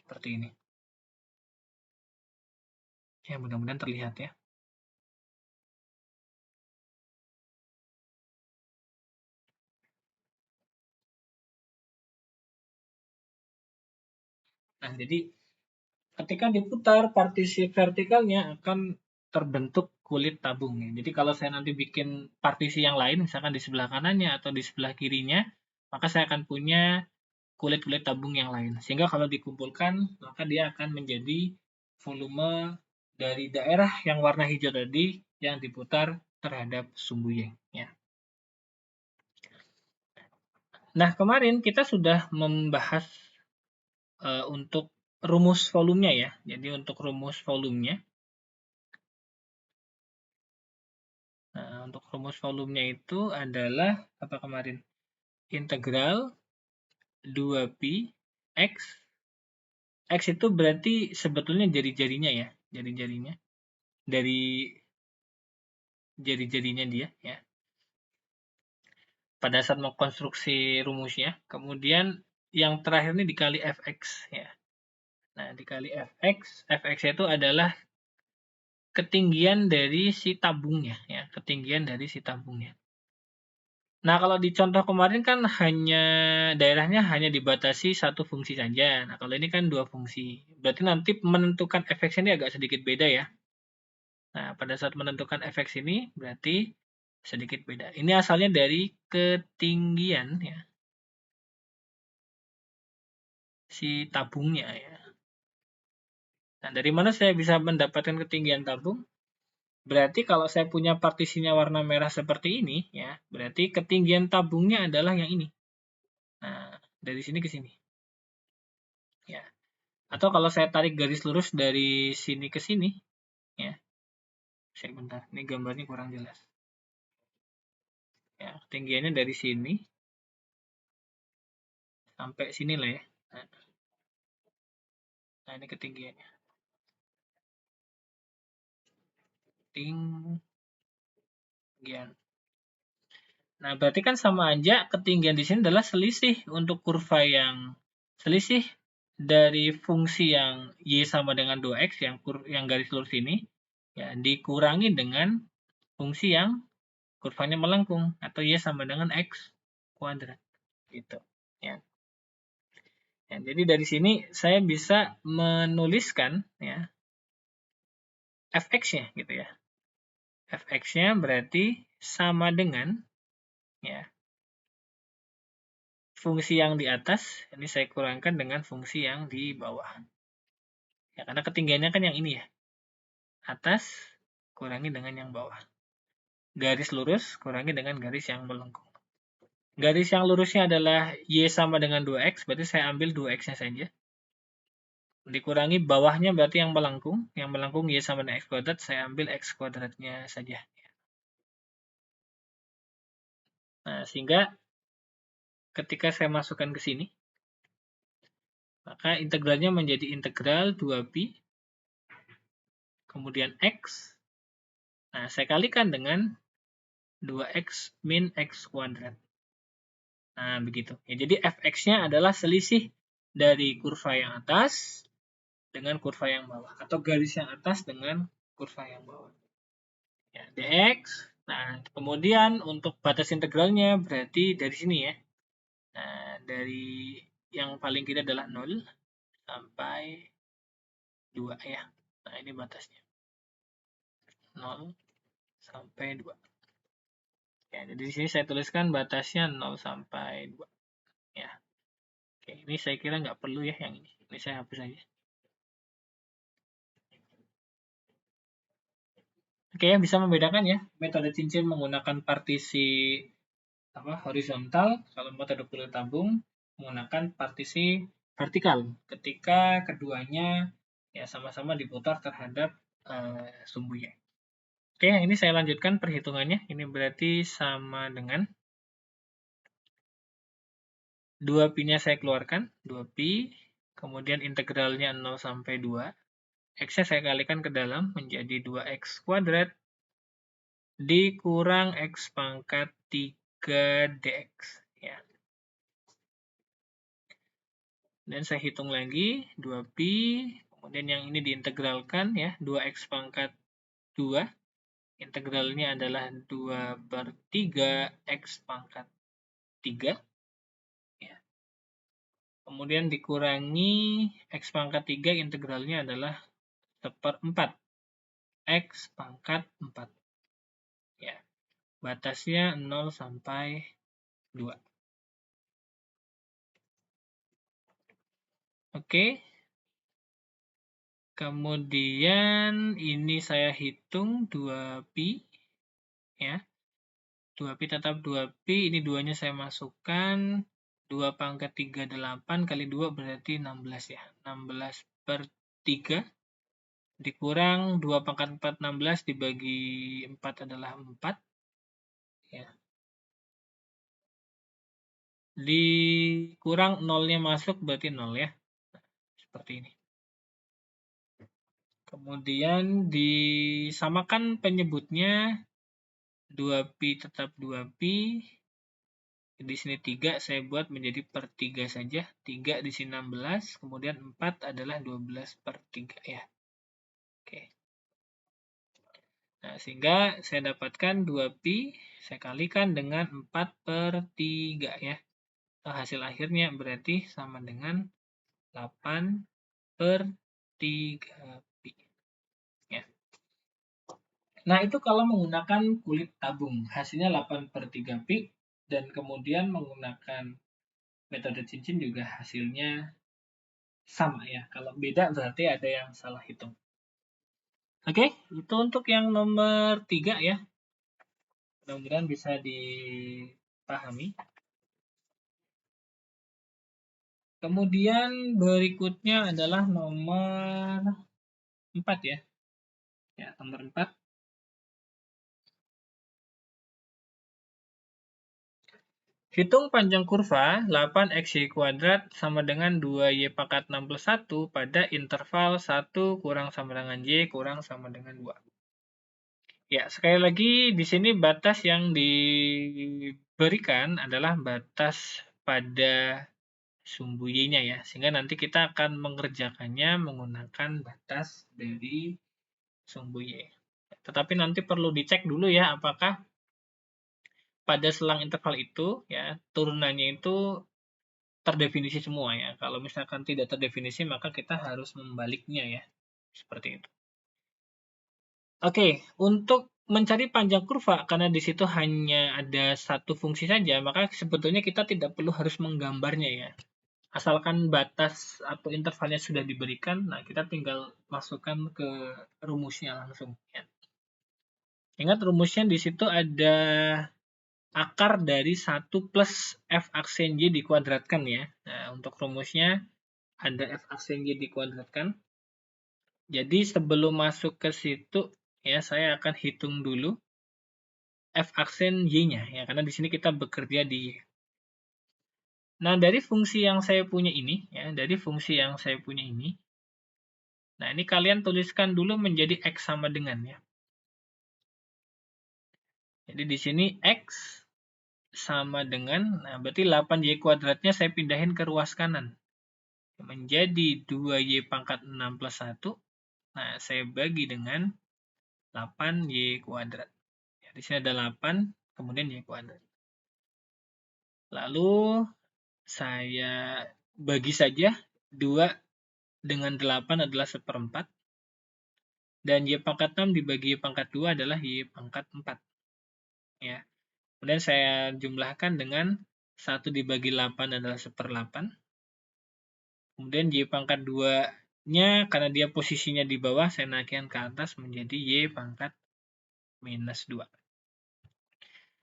seperti ini. Ya, mudah-mudahan terlihat ya. Nah, jadi ketika diputar, partisi vertikalnya akan terbentuk kulit tabung ya. Jadi kalau saya nanti bikin partisi yang lain, misalkan di sebelah kanannya atau di sebelah kirinya, maka saya akan punya kulit-kulit tabung yang lain. Sehingga kalau dikumpulkan, maka dia akan menjadi volume dari daerah yang warna hijau tadi yang diputar terhadap sumbu Y. Ya. Nah, kemarin kita sudah membahas untuk rumus volumenya ya. Jadi untuk rumus volumenya, nah, untuk rumus volumenya itu adalah apa kemarin? Integral 2pi X. X itu berarti sebetulnya jari-jarinya ya. Jari-jarinya. Dari jari-jarinya dia ya. Pada saat mengkonstruksi rumusnya. Kemudian yang terakhir ini dikali fx ya. Nah, dikali fx itu adalah ketinggian dari si tabungnya ya, ketinggian dari si tabungnya. Nah, kalau di contoh kemarin kan daerahnya hanya dibatasi satu fungsi saja. Nah, kalau ini kan dua fungsi. Berarti nanti menentukan fx ini agak sedikit beda ya. Nah, pada saat menentukan fx ini berarti sedikit beda. Ini asalnya dari ketinggian ya, si tabungnya ya. Nah, dari mana saya bisa mendapatkan ketinggian tabung? Berarti kalau saya punya partisinya warna merah seperti ini, ya, berarti ketinggian tabungnya adalah yang ini. Nah, dari sini ke sini. Ya. Atau kalau saya tarik garis lurus dari sini ke sini, ya. Sebentar, ini gambarnya kurang jelas. Ya, ketinggiannya dari sini sampai sini lah ya. Nah, ini ketinggiannya. Ketinggian. Nah, berarti kan sama aja ketinggian di sini adalah selisih untuk kurva yang selisih dari fungsi yang Y sama dengan 2X yang garis lurus ini ya dikurangi dengan fungsi yang kurvanya melengkung atau Y sama dengan X kuadrat gitu ya. Ya, jadi dari sini saya bisa menuliskan ya fx-nya gitu ya. Fx-nya berarti sama dengan ya fungsi yang di atas, ini saya kurangkan dengan fungsi yang di bawah. Ya, karena ketinggiannya kan yang ini ya. Atas kurangi dengan yang bawah. Garis lurus kurangi dengan garis yang melengkung. Garis yang lurusnya adalah Y sama dengan 2X, berarti saya ambil 2X-nya saja. Dikurangi bawahnya berarti yang melengkung. Yang melengkung Y sama dengan X kuadrat, saya ambil X kuadratnya saja. Nah, sehingga ketika saya masukkan ke sini, maka integralnya menjadi integral 2pi, kemudian X. Nah, saya kalikan dengan 2x min x kuadrat. Nah, begitu. Ya, jadi fx-nya adalah selisih dari kurva yang atas dengan kurva yang bawah. Atau garis yang atas dengan kurva yang bawah. Ya, dx. Nah, kemudian untuk batas integralnya berarti dari sini ya. Nah, dari yang paling kiri adalah 0 sampai 2 ya. Nah, ini batasnya. 0 sampai 2. Ya, jadi di sini saya tuliskan batasnya 0 sampai 2. Ya. Oke, ini saya kira nggak perlu ya yang ini. Ini saya hapus aja. Oke, bisa membedakan ya metode cincin menggunakan partisi horizontal, kalau metode kulit tabung menggunakan partisi vertikal ketika keduanya ya sama-sama diputar terhadap sumbunya. Oke, yang ini saya lanjutkan perhitungannya. Ini berarti sama dengan 2pi-nya saya keluarkan, 2pi, kemudian integralnya 0 sampai 2. X-nya saya kalikan ke dalam menjadi 2x kuadrat dikurang x pangkat 3 dx. Ya. Dan saya hitung lagi, 2pi, kemudian yang ini diintegralkan ya, 2x pangkat 2. Integralnya adalah 2/3 x pangkat 3. Ya. Kemudian dikurangi x pangkat 3, integralnya adalah 1/4 x pangkat 4. Ya. Batasnya 0 sampai 2. Oke. Kemudian ini saya hitung 2pi. Ya. 2pi tetap 2pi, ini 2-nya saya masukkan, 2 pangkat 3, 8 kali 2 berarti 16 ya. 16/3 dikurang 2 pangkat 4, 16 dibagi 4 adalah 4. Ya. Dikurang 0-nya masuk berarti 0 ya. Seperti ini. Kemudian disamakan penyebutnya, 2pi tetap 2pi. Di sini 3 saya buat menjadi per 3 saja. 3 di sini 16, kemudian 4 adalah 12/3 ya. Oke. Nah, sehingga saya dapatkan 2pi, saya kalikan dengan 4/3 ya. Nah, hasil akhirnya berarti sama dengan 8/3 pi. Ya. Nah, itu kalau menggunakan kulit tabung, hasilnya 8/3 pi, dan kemudian menggunakan metode cincin juga hasilnya sama ya. Kalau beda berarti ada yang salah hitung. Oke, itu untuk yang nomor 3 ya. Mudah-mudahan bisa dipahami. Kemudian berikutnya adalah nomor 4 ya. Ya, nomor 4. Hitung panjang kurva 8xy kuadrat sama dengan 2y pangkat 61 pada interval 1 kurang sama dengan y kurang sama dengan 2. Ya, sekali lagi di sini batas yang diberikan adalah batas pada sumbu y-nya ya. Sehingga nanti kita akan mengerjakannya menggunakan batas dari sumbu y. Tetapi nanti perlu dicek dulu ya apakah pada selang interval itu ya turunannya itu terdefinisi semua ya. Kalau misalkan tidak terdefinisi maka kita harus membaliknya ya. Seperti itu. Oke, untuk mencari panjang kurva, karena di situ hanya ada satu fungsi saja, maka sebetulnya kita tidak perlu harus menggambarnya ya. Asalkan batas atau intervalnya sudah diberikan, nah kita tinggal masukkan ke rumusnya langsung. Ya. Ingat rumusnya di situ ada akar dari 1 plus f aksen y dikuadratkan ya. Nah, untuk rumusnya ada f aksen y dikuadratkan. Jadi sebelum masuk ke situ, ya saya akan hitung dulu f aksen y-nya ya, karena di sini kita bekerja di y. Nah, dari fungsi yang saya punya ini ya, nah ini kalian tuliskan dulu menjadi x sama dengan ya. Jadi di sini x sama dengan, nah berarti 8y kuadratnya saya pindahin ke ruas kanan. Menjadi 2y pangkat 6 plus 1. Nah, saya bagi dengan 8y kuadrat. Ya, di sini ada 8, kemudian y kuadrat. Lalu saya bagi saja 2 dengan 8 adalah 1/4. Dan y pangkat 6 dibagi y pangkat 2 adalah y pangkat 4. Ya. Kemudian saya jumlahkan dengan 1 dibagi 8 adalah 1/8. Kemudian Y pangkat 2-nya, karena dia posisinya di bawah, saya naikkan ke atas menjadi Y pangkat minus 2.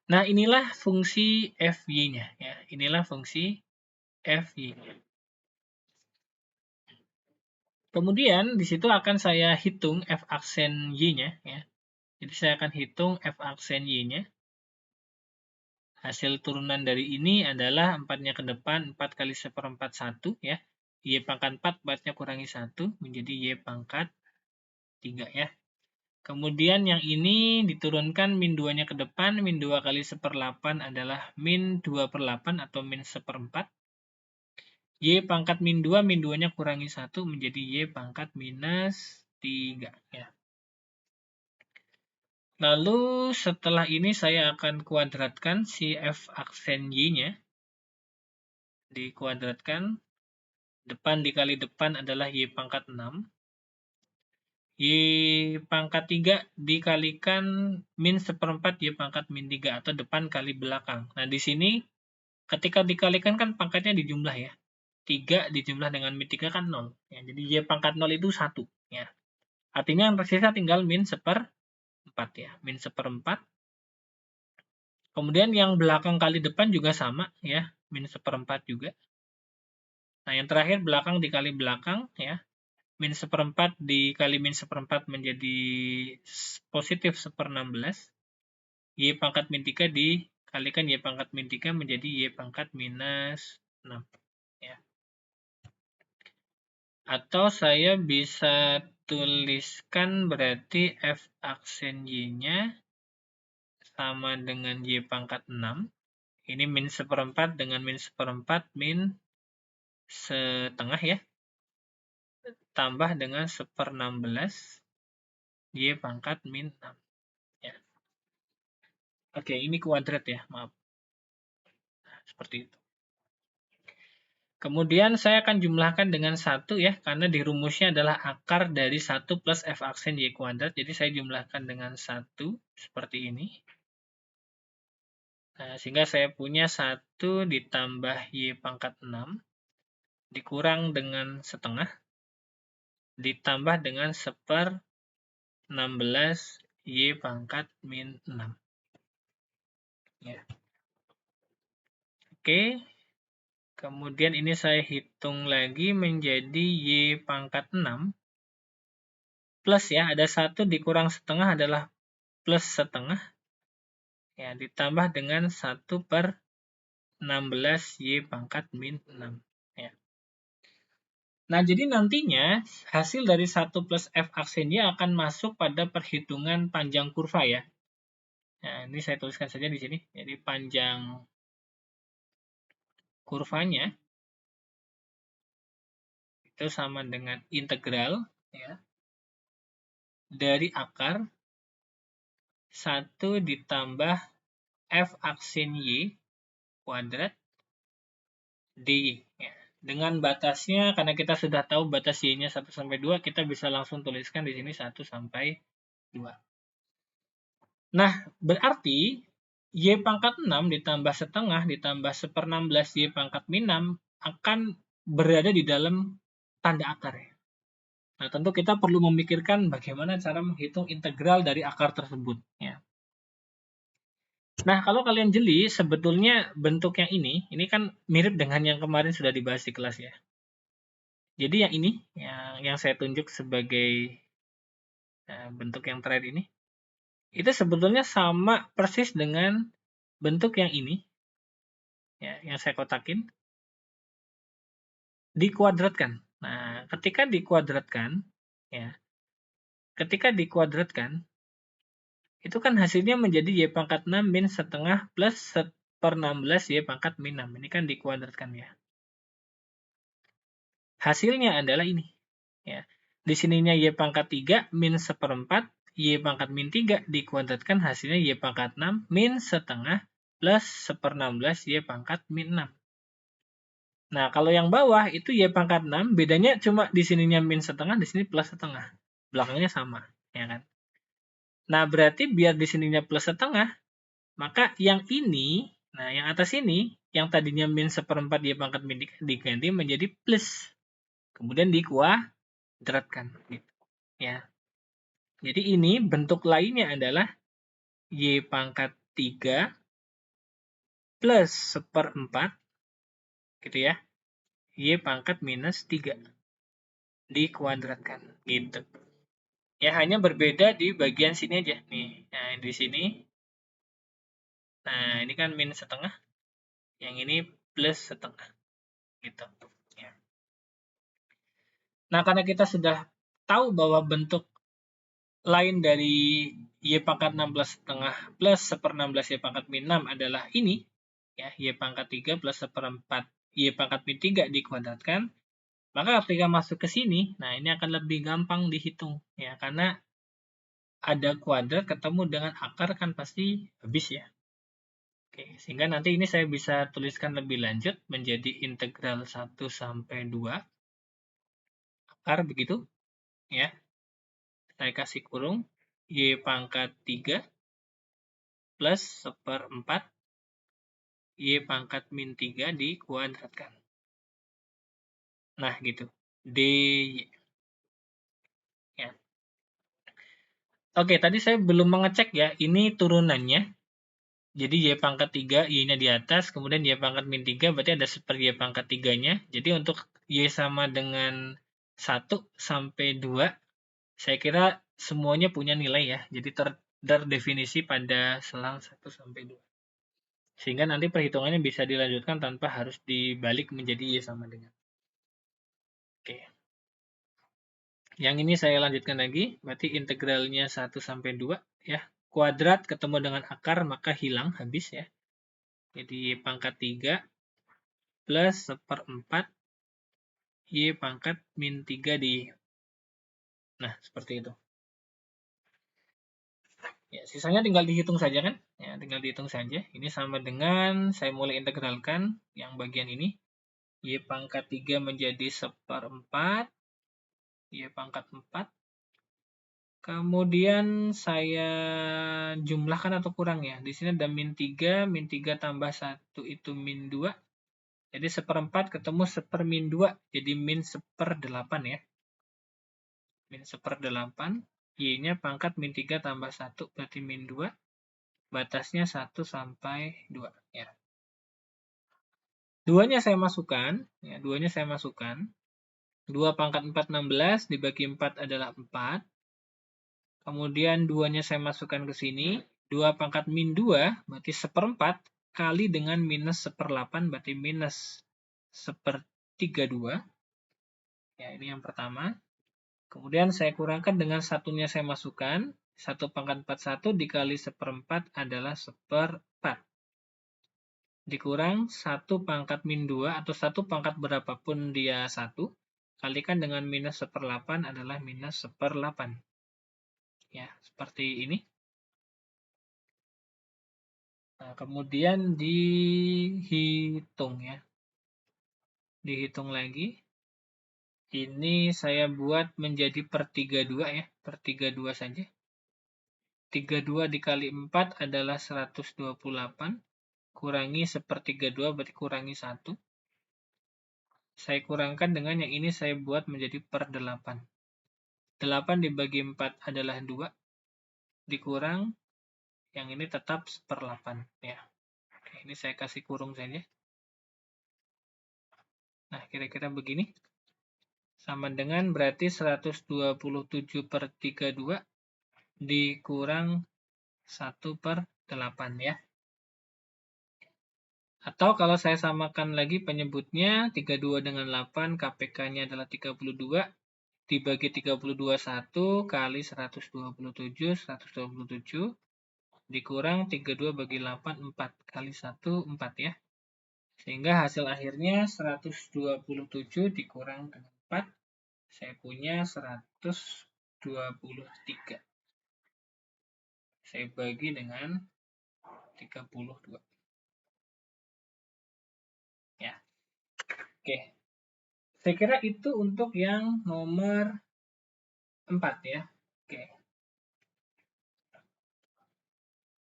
Nah, inilah fungsi Fy-nya. Ya. Inilah fungsi Fy-nya. Kemudian, di situ akan saya hitung F aksen Y-nya. Ya. Jadi, saya akan hitung F aksen Y-nya. Hasil turunan dari ini adalah 4-nya ke depan, 4 kali 1/4 1, ya. Y pangkat 4, 4-nya kurangi 1, menjadi Y pangkat 3, ya. Kemudian yang ini diturunkan min 2-nya ke depan, min 2 kali 1/8 adalah min 2/8 atau min 1/4. Y pangkat min 2, min 2-nya kurangi 1, menjadi Y pangkat minus 3, ya. Lalu setelah ini saya akan kuadratkan si F aksen Y-nya. Dikuadratkan. Depan dikali depan adalah Y pangkat 6. Y pangkat 3 dikalikan min 1/4 Y pangkat min 3 atau depan kali belakang. Nah, di sini ketika dikalikan kan pangkatnya dijumlah ya. 3 dijumlah dengan min 3 kan 0. Ya, jadi Y pangkat 0 itu 1. Ya. Artinya yang tersisa tinggal min 1/4 ya. Min 1/4. Kemudian yang belakang kali depan juga sama ya. Min 1/4 juga. Nah, yang terakhir belakang dikali belakang ya. Min 1/4 dikali min 1/4 menjadi positif 1/16. Y pangkat min 3 dikalikan Y pangkat min 3 menjadi Y pangkat minus 6. Ya. Atau saya bisa tuliskan berarti F aksen Y-nya sama dengan Y pangkat 6. Ini min 1/4 dengan min 1/4 min setengah ya. Tambah dengan 1/16 Y pangkat min 6. Ya. Oke, ini kuadrat ya, maaf. Nah, seperti itu. Kemudian saya akan jumlahkan dengan 1 ya, karena di rumusnya adalah akar dari 1 plus F aksen Y kuadrat. Jadi saya jumlahkan dengan 1 seperti ini. Nah, sehingga saya punya 1 ditambah Y pangkat 6 dikurang dengan setengah ditambah dengan 1/16 Y pangkat min 6. Ya. Oke. Kemudian ini saya hitung lagi menjadi Y pangkat 6. Plus ya, ada 1 dikurang setengah adalah plus setengah. Ya, ditambah dengan 1/16 Y pangkat min 6. Ya. Nah, jadi nantinya hasil dari 1 plus F aksen Y akan masuk pada perhitungan panjang kurva ya. Nah, ini saya tuliskan saja di sini. Jadi panjang kurvanya itu sama dengan integral ya, dari akar 1 ditambah F aksen Y kuadrat dy. Ya. Dengan batasnya, karena kita sudah tahu batas Y-nya 1-2, kita bisa langsung tuliskan di sini 1-2. Nah, berarti Y pangkat 6 ditambah setengah ditambah 1/16 Y pangkat min 6 akan berada di dalam tanda akar ya. Nah, tentu kita perlu memikirkan bagaimana cara menghitung integral dari akar tersebut. Ya. Nah, kalau kalian jeli, sebetulnya bentuk yang ini kan mirip dengan yang kemarin sudah dibahas di kelas ya. Jadi yang ini, yang saya tunjuk sebagai bentuk yang terakhir ini, itu sebetulnya sama persis dengan bentuk yang ini, ya, yang saya kotakin, dikuadratkan. Nah, ketika dikuadratkan, itu kan hasilnya menjadi Y pangkat 6 min setengah plus 1/16 Y pangkat min 6. Ini kan dikuadratkan ya. Hasilnya adalah ini. Ya. Di sininya Y pangkat 3 min 1/4, Y pangkat min 3 dikuadratkan hasilnya Y pangkat 6 min setengah plus 1/16 Y pangkat min 6. Nah, kalau yang bawah itu Y pangkat 6, bedanya cuma di sininya min setengah, di sini plus setengah. Belakangnya sama, ya kan? Nah, berarti biar di sininya plus setengah, Maka yang ini, nah yang atas ini, yang tadinya min 1/4 Y pangkat min 3 diganti menjadi plus. Kemudian dikuadratkan. Gitu. Ya. Jadi ini bentuk lainnya adalah Y pangkat 3 plus 1/4, gitu ya, Y pangkat minus 3 dikuadratkan. Gitu. Ya hanya berbeda di bagian sini aja. Nih, nah di sini. Nah, ini kan min setengah. Yang ini plus setengah. Gitu. Ya. Nah, karena kita sudah tahu bahwa bentuk lain dari Y pangkat 16,5 plus 1/16 Y pangkat min 6 adalah ini, ya, Y pangkat 3 plus 1/4 Y pangkat min 3 dikuadratkan, maka ketika masuk ke sini, nah ini akan lebih gampang dihitung, ya, karena ada kuadrat ketemu dengan akar kan pasti habis ya. Oke, sehingga nanti ini saya bisa tuliskan lebih lanjut menjadi integral 1 sampai 2 akar begitu, ya. Saya kasih kurung Y pangkat 3 plus 1/4 Y pangkat min 3 dikuadratkan. Nah, gitu. DY. Ya. Oke, tadi saya belum mengecek ya, ini turunannya. Jadi Y pangkat 3, Y-nya di atas, kemudian Y pangkat min 3, berarti ada 1 Y pangkat 3-nya. Jadi untuk Y sama dengan 1 sampai 2, saya kira semuanya punya nilai ya. Jadi terdefinisi pada selang 1 sampai 2. Sehingga nanti perhitungannya bisa dilanjutkan tanpa harus dibalik menjadi Y sama dengan. Oke. Yang ini saya lanjutkan lagi, berarti integralnya 1 sampai 2 ya. Kuadrat ketemu dengan akar maka hilang habis ya. Jadi Y pangkat 3 plus 1/4 Y pangkat min 3 di. Nah, seperti itu. Ya, sisanya tinggal dihitung saja kan? Ya, tinggal dihitung saja. Ini sama dengan saya mulai integralkan yang bagian ini. Y pangkat 3 menjadi 1/4 Y pangkat 4. Kemudian saya jumlahkan atau kurang ya. Di sini ada min 3 tambah 1 itu min 2. Jadi 1/4 ketemu 1/min 2. Jadi min 1/8 ya. Min 1/8. Y-nya pangkat min 3 tambah 1 berarti min 2. Batasnya 1 sampai 2. Ya. Duanya saya masukkan. Ya, duanya saya masukkan. 2 pangkat 4, 16. Dibagi 4 adalah 4. Kemudian 2-nya saya masukkan ke sini. 2 pangkat min 2 berarti 1/4 kali dengan minus 1/8 berarti minus 1/32. Ya, ini yang pertama. Kemudian saya kurangkan dengan satunya saya masukkan. 1 pangkat 41 dikali 1/4 adalah 1/4. Dikurang 1 pangkat min 2 atau 1 pangkat berapapun dia 1. Kalikan dengan minus 1/8 adalah minus 1/8. Ya, seperti ini. Nah, kemudian dihitung ya. Dihitung lagi. Ini saya buat menjadi per 32 ya. Per 32 saja. 32 dikali 4 adalah 128. Kurangi 1/32 berarti kurangi 1. Saya kurangkan dengan yang ini saya buat menjadi per 8. 8 dibagi 4 adalah 2. Dikurang. Yang ini tetap 1/8 ya. Oke, ini saya kasih kurung saja. Nah, kira-kira begini. Sama dengan berarti 127/32 dikurang 1/8 ya. Atau kalau saya samakan lagi penyebutnya, 32 dengan 8, KPK-nya adalah 32, dibagi 32 1 kali 127, dikurang 32 bagi 8, 4 kali 1, 4 ya. Sehingga hasil akhirnya 127 dikurang dengan 4, saya punya 123. Saya bagi dengan 32. Ya. Oke. Saya kira itu untuk yang nomor 4 ya. Oke.